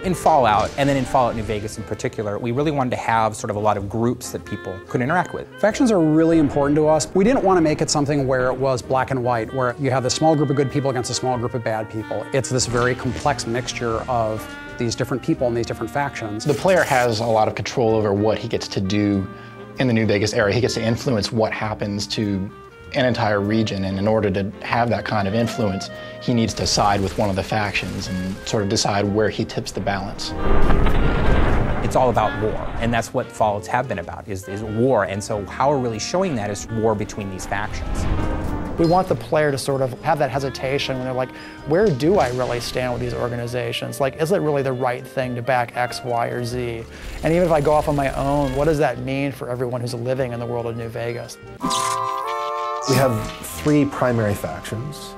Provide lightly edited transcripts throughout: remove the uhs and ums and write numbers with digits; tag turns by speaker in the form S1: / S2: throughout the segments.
S1: In Fallout, and then in Fallout New Vegas in particular, we really wanted to have sort of a lot of groups that people could interact with.
S2: Factions are really important to us. We didn't want to make it something where it was black and white, where you have this small group of good people against a small group of bad people. It's this very complex mixture of these different people and these different factions.
S3: The player has a lot of control over what he gets to do in the New Vegas area. He gets to influence what happens to an entire region, and in order to have that kind of influence, he needs to side with one of the factions and sort of decide where he tips the balance.
S1: It's all about war, and that's what Fallouts have been about, is war, and so how we're really showing that is war between these factions.
S4: We want the player to sort of have that hesitation when they're like, where do I really stand with these organizations? Like, is it really the right thing to back X, Y, or Z? And even if I go off on my own, what does that mean for everyone who's living in the world of New Vegas?
S5: We have three primary factions,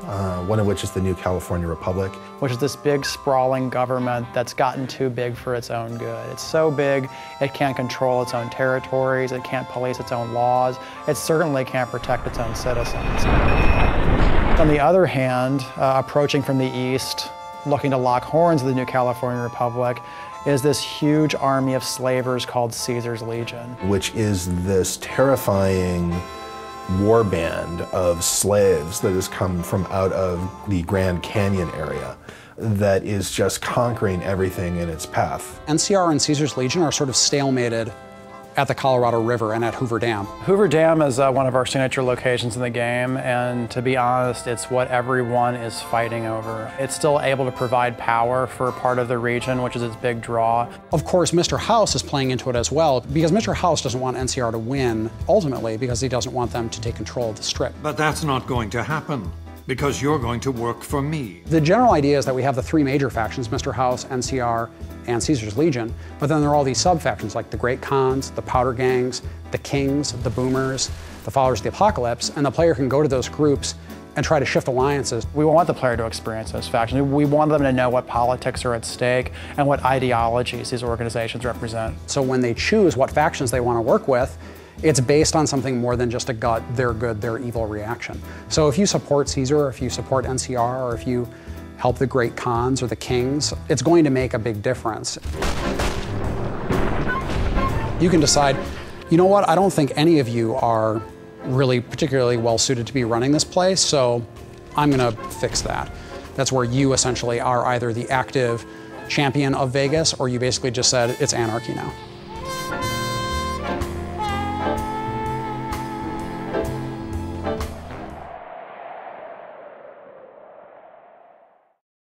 S5: one of which is the New California Republic.
S4: Which is this big, sprawling government that's gotten too big for its own good. It's so big, it can't control its own territories, it can't police its own laws, it certainly can't protect its own citizens. On the other hand, approaching from the east, looking to lock horns of the New California Republic, is this huge army of slavers called Caesar's Legion.
S5: Which is this terrifying war band of slaves that has come from out of the Grand Canyon area that is just conquering everything in its path.
S2: NCR and Caesar's Legion are sort of stalemated at the Colorado River and at Hoover Dam.
S4: Hoover Dam is one of our signature locations in the game, and to be honest, it's what everyone is fighting over. It's still able to provide power for part of the region, which is its big draw.
S2: Of course, Mr. House is playing into it as well, because Mr. House doesn't want NCR to win, ultimately, because he doesn't want them to take control of the Strip.
S6: But that's not going to happen, because you're going to work for me.
S2: The general idea is that we have the three major factions, Mr. House, NCR, and Caesar's Legion, but then there are all these sub-factions like the Great Khans, the Powder Gangs, the Kings, the Boomers, the Followers of the Apocalypse, and the player can go to those groups and try to shift alliances.
S4: We want the player to experience those factions. We want them to know what politics are at stake and what ideologies these organizations represent.
S2: So when they choose what factions they want to work with, it's based on something more than just a gut, they're good, they're evil reaction. So if you support Caesar, or if you support NCR, or if you help the Great Khans or the Kings, it's going to make a big difference. You can decide, you know what, I don't think any of you are really particularly well suited to be running this place, so I'm gonna fix that. That's where you essentially are either the active champion of Vegas, or you basically just said, it's anarchy now.